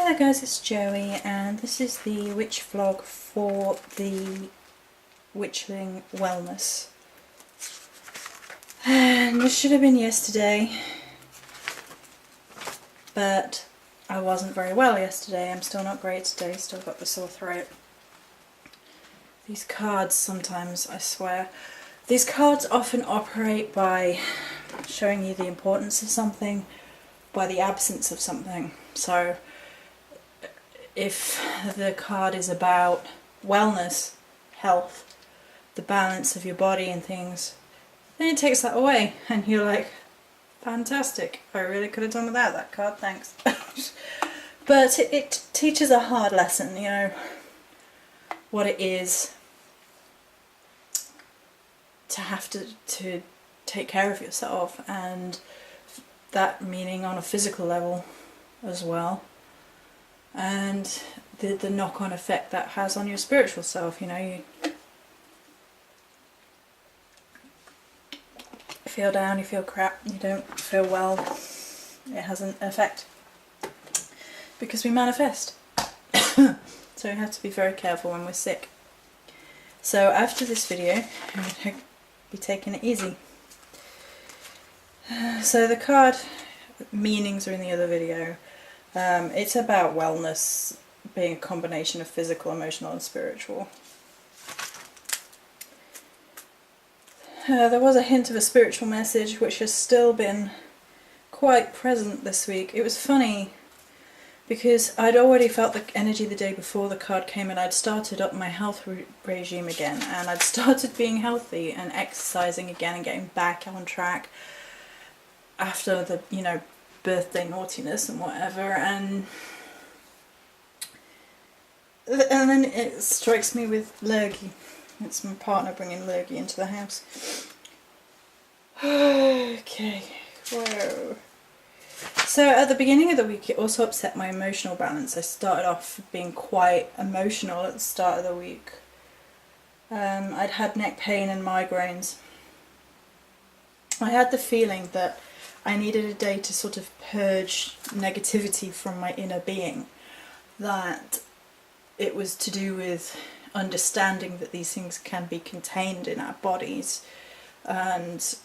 Hi there guys, it's Joey and this is the witch vlog for the Witchling Wellness. And this should have been yesterday, but I wasn't very well yesterday. I'm still not great today, still got the sore throat. These cards sometimes, I swear. These cards often operate by showing you the importance of something, by the absence of something. So if the card is about wellness, health, the balance of your body and things, then it takes that away and you're like, fantastic, I really could have done without that card, thanks. But it teaches a hard lesson, you know, what it is to have to take care of yourself, and that meaning on a physical level as well. And the knock-on effect that has on your spiritual self, you know, you feel down, you feel crap, you don't feel well, it has an effect. Because we manifest. So we have to be very careful when we're sick. So after this video, I'm going to be taking it easy. So the card meanings are in the other video. It's about wellness being a combination of physical, emotional and spiritual. There was a hint of a spiritual message which has still been quite present this week. It was funny because I'd already felt the energy the day before the card came, and I'd started up my health regime again, and I'd started being healthy and exercising again and getting back on track after the, you know, birthday naughtiness and whatever, and then it strikes me with Lurgy. It's my partner bringing Lurgy into the house. Okay, whoa. So at the beginning of the week it also upset my emotional balance. I started off being quite emotional at the start of the week. I'd had neck pain and migraines. I had the feeling that I needed a day to sort of purge negativity from my inner being, that it was to do with understanding that these things can be contained in our bodies and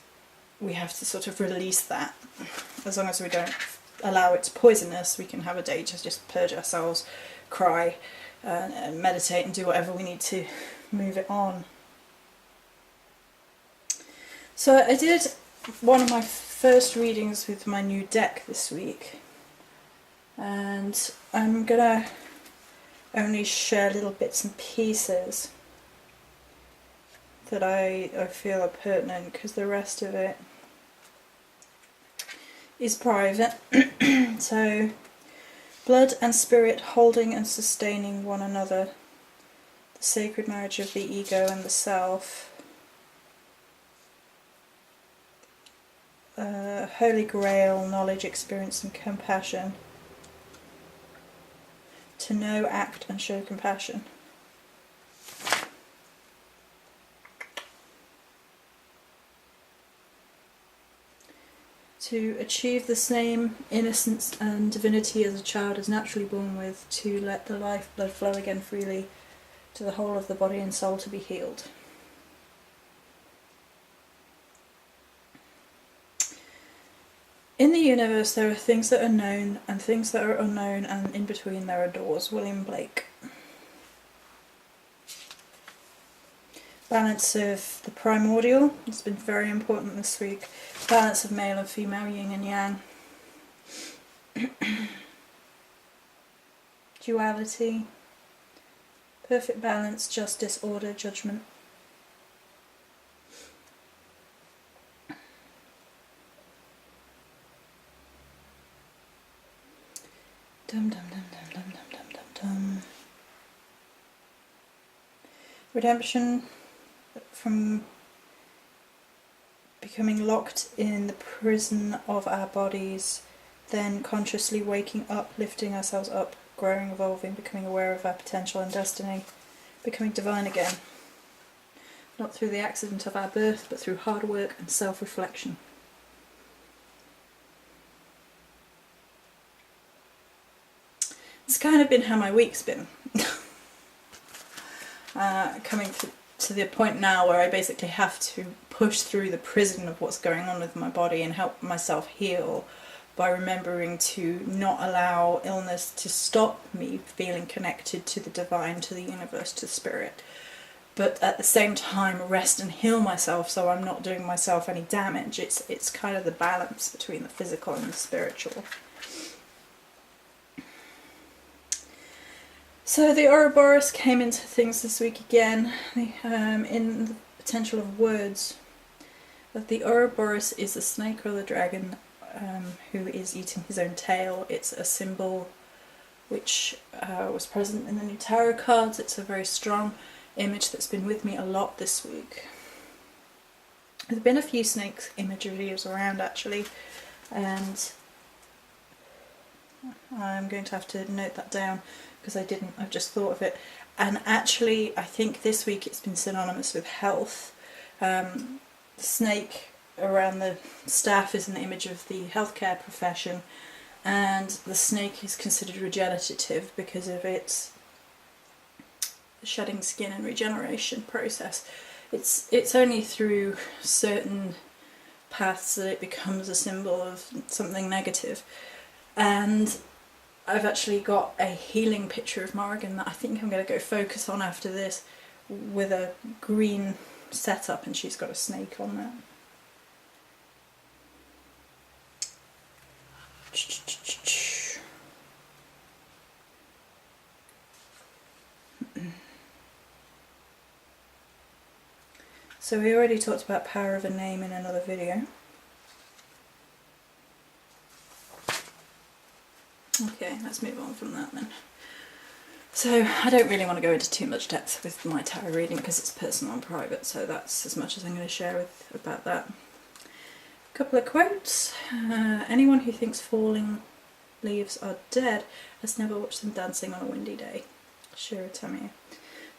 we have to sort of release that. As long as we don't allow it to poison us, we can have a day to just purge ourselves, cry, and meditate and do whatever we need to move it on. So I did one of my first readings with my new deck this week, and I'm gonna only share little bits and pieces that I feel are pertinent, because the rest of it is private. So, blood and spirit holding and sustaining one another, the sacred marriage of the ego and the self. Holy Grail, knowledge, experience and compassion. To know, act and show compassion. To achieve the same innocence and divinity as a child is naturally born with, to let the life blood flow again freely to the whole of the body and soul to be healed. In the universe there are things that are known and things that are unknown, and in between there are doors. William Blake. Balance of the primordial, it's been very important this week. Balance of male and female, yin and yang. Duality. Perfect balance, justice, order, judgment. Dum dum dum dum dum dum dum dum dum. Redemption from becoming locked in the prison of our bodies, then consciously waking up, lifting ourselves up, growing, evolving, becoming aware of our potential and destiny, becoming divine again. Not through the accident of our birth, but through hard work and self-reflection. it's kind of been how my week's been. Coming to the point now where I basically have to push through the prison of what's going on with my body and help myself heal by remembering to not allow illness to stop me feeling connected to the divine, to the universe, to spirit, but at the same time rest and heal myself so I'm not doing myself any damage. It's kind of the balance between the physical and the spiritual. So the Ouroboros came into things this week again, in the potential of words. That the Ouroboros is the snake or the dragon who is eating his own tail. It's a symbol which was present in the new tarot cards. It's a very strong image that's been with me a lot this week. There's been a few snake imageries around actually, and I'm going to have to note that down because I've just thought of it. And actually I think this week it's been synonymous with health. The snake around the staff is an image of the healthcare profession, and the snake is considered regenerative because of its shedding skin and regeneration process. It's only through certain paths that it becomes a symbol of something negative. And I've actually got a healing picture of Morrigan that I think I'm going to go focus on after this, with a green setup, and she's got a snake on that. So we already talked about power of a name in another video. Okay, let's move on from that then. So I don't really want to go into too much depth with my tarot reading because it's personal and private, so that's as much as I'm going to share about that. A couple of quotes. Anyone who thinks falling leaves are dead has never watched them dancing on a windy day. Shira Tamiya.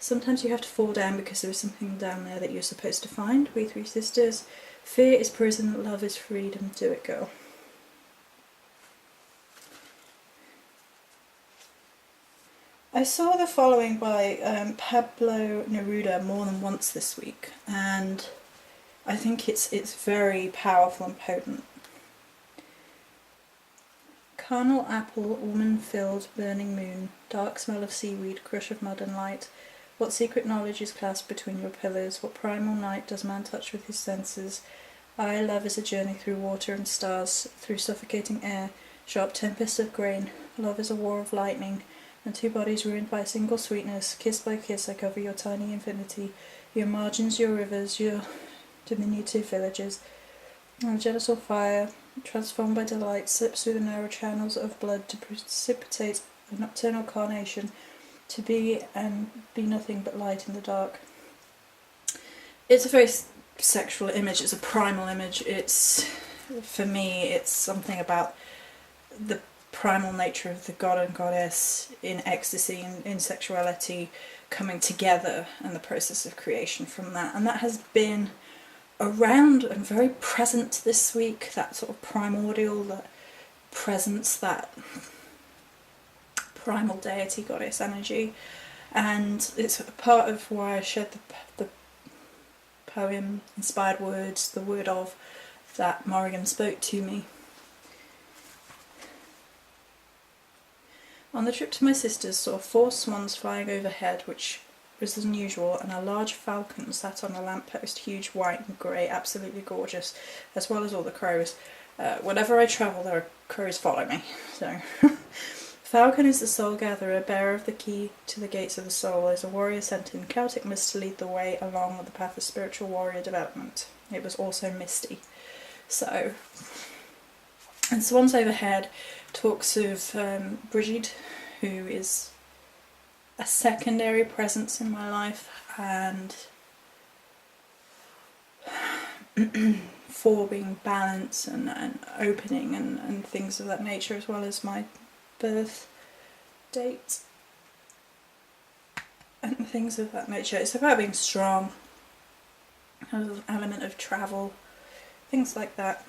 Sometimes you have to fall down because there is something down there that you're supposed to find. We Three Sisters. Fear is prison, love is freedom. Do it, girl. I saw the following by Pablo Neruda more than once this week, and I think it's very powerful and potent. Carnal apple, woman-filled, burning moon, dark smell of seaweed, crush of mud and light. What secret knowledge is clasped between your pillars? What primal night does man touch with his senses? Love is a journey through water and stars, through suffocating air, sharp tempest of grain. Love is a war of lightning, and two bodies ruined by a single sweetness. Kiss by kiss I cover your tiny infinity, your margins, your rivers, your diminutive villages. And genital fire, transformed by delight, slips through the narrow channels of blood to precipitate a nocturnal carnation, to be and be nothing but light in the dark. It's a very sexual image, it's a primal image. For me, it's something about the primal nature of the god and goddess in ecstasy, in sexuality, coming together, and the process of creation from that. And that has been around and very present this week, that sort of primordial, that presence, that primal deity goddess energy. And it's a part of why I shared the poem, inspired words, the word of, that Morrigan spoke to me. On the trip to my sister's, saw 4 swans flying overhead, which was unusual, and a large falcon sat on a lamppost, huge, white and grey, absolutely gorgeous, as well as all the crows. Whenever I travel, there are crows follow me. So, falcon is the soul gatherer, bearer of the key to the gates of the soul, is a warrior sent in Celtic mist to lead the way along the path of spiritual warrior development. It was also misty. So, and swans overhead talks of Brigid, who is a secondary presence in my life, and 4 being balance and opening and things of that nature, as well as my birth date and things of that nature. It's about being strong, an element of travel, things like that.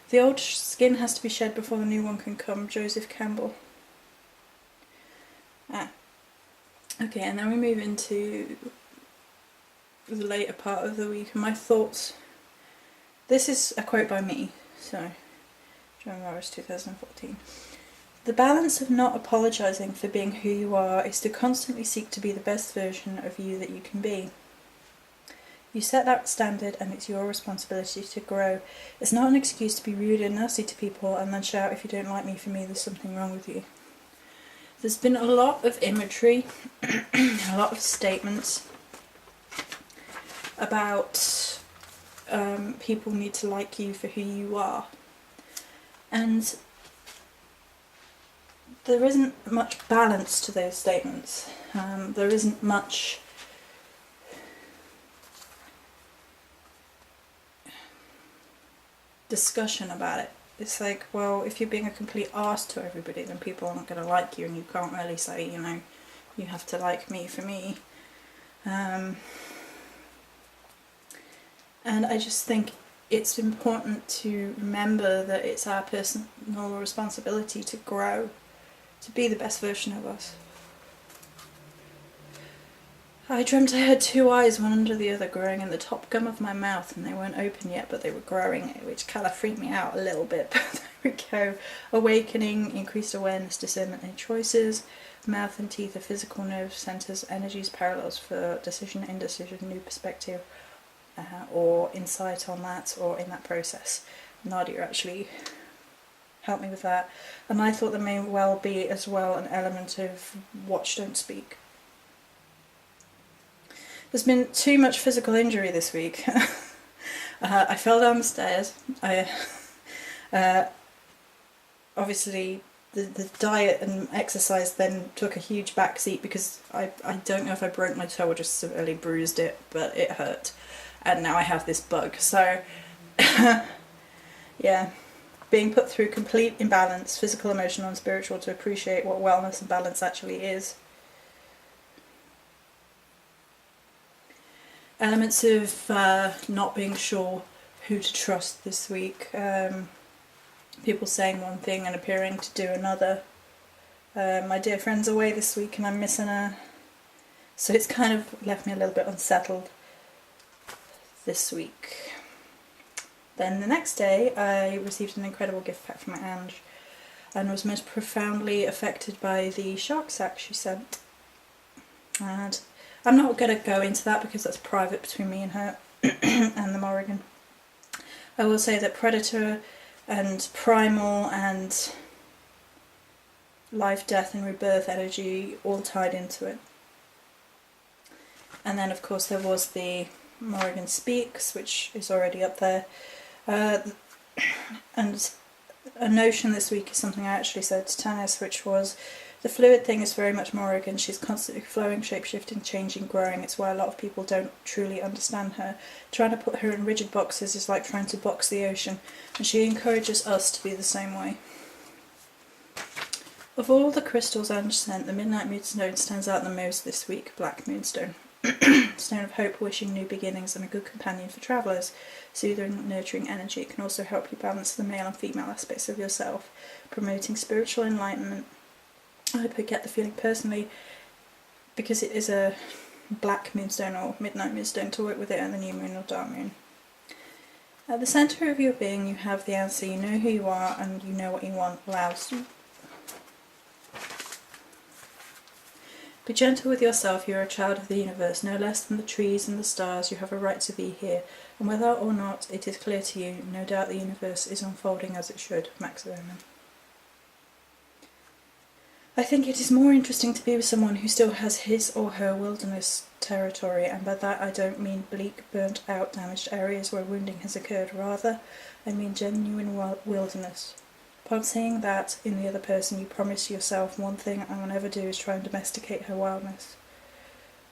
The old skin has to be shed before the new one can come. Joseph Campbell. Okay, and then we move into the later part of the week and my thoughts. This is a quote by me, so January 2014. The balance of not apologising for being who you are is to constantly seek to be the best version of you that you can be. You set that standard and it's your responsibility to grow. It's not an excuse to be rude and nasty to people and then shout, if you don't like me for me, there's something wrong with you. There's been a lot of imagery, a lot of statements about people need to like you for who you are. And there isn't much balance to those statements. There isn't much discussion about it. It's like, well, if you're being a complete arse to everybody, then people aren't going to like you, and you can't really say, you know, you have to like me for me. And I just think it's important to remember that it's our personal responsibility to grow, to be the best version of us. I dreamt I had two eyes, one under the other, growing in the top gum of my mouth, and they weren't open yet, but they were growing, which kind of freaked me out a little bit, but there we go. Awakening, increased awareness, discernment in choices. Mouth and teeth are physical nerve centres, energies, parallels for decision, indecision, new perspective, or insight on that, or in that process. Nadia actually helped me with that. And I thought there may well be as well an element of watch, don't speak. There's been too much physical injury this week. I fell down the stairs. Obviously the diet and exercise then took a huge backseat because I don't know if I broke my toe or just severely bruised it, but it hurt. And now I have this bug. So, yeah, being put through complete imbalance, physical, emotional and spiritual, to appreciate what wellness and balance actually is. Elements of not being sure who to trust this week. People saying one thing and appearing to do another. My dear friend's away this week and I'm missing her. So it's kind of left me a little bit unsettled this week. Then the next day I received an incredible gift pack from my aunt and was most profoundly affected by the shark sack she sent. And I'm not going to go into that because that's private between me and her and the Morrigan. I will say that Predator and Primal and life, death and rebirth energy all tied into it. And then of course there was the Morrigan Speaks, which is already up there. And a notion this week is something I actually said to Tanis, which was the fluid thing is very much Morrigan. She's constantly flowing, shape-shifting, changing, growing. It's why a lot of people don't truly understand her. Trying to put her in rigid boxes is like trying to box the ocean, and she encourages us to be the same way. Of all the crystals Ange sent, the Midnight Moonstone stands out the most this week. Black Moonstone. Stone of hope, wishing new beginnings, and a good companion for travellers. Soothing, nurturing energy. It can also help you balance the male and female aspects of yourself, promoting spiritual enlightenment. I get the feeling personally, because it is a black moonstone or midnight moonstone, to work with it at the new moon or dark moon. At the centre of your being you have the answer. You know who you are and you know what you want. Allows you. Be gentle with yourself. You are a child of the universe, no less than the trees and the stars. You have a right to be here, and whether or not it is clear to you, no doubt the universe is unfolding as it should. Max Verman. I think it is more interesting to be with someone who still has his or her wilderness territory, and by that I don't mean bleak, burnt out, damaged areas where wounding has occurred. Rather, I mean genuine wilderness. Upon seeing that in the other person, you promise yourself, one thing I will never do is try and domesticate her wildness.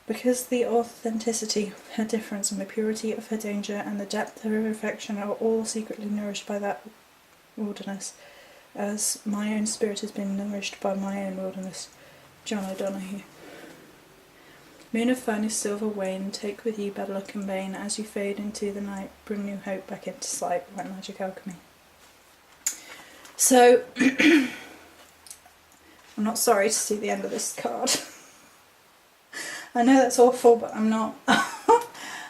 Because the authenticity of her difference and the purity of her danger and the depth of her affection are all secretly nourished by that wilderness, as my own spirit has been nourished by my own wilderness. John O'Donoghue. Moon of finest silver wane, take with you bad luck and bane, as you fade into the night, bring new hope back into sight, like magic alchemy. So, I'm not sorry to see the end of this card. I know that's awful, but I'm not.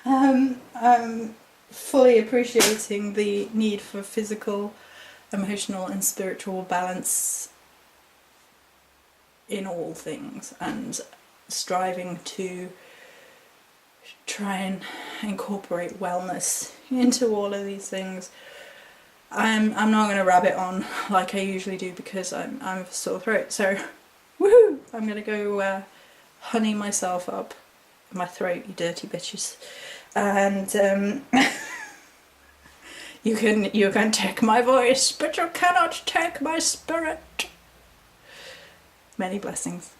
I'm fully appreciating the need for physical, emotional and spiritual balance in all things, and striving to try and incorporate wellness into all of these things. I'm not going to rabbit on like I usually do because I'm a sore throat, so woohoo! I'm going to go honey myself up my throat, you dirty bitches, and you can take my voice, but you cannot take my spirit. Many blessings.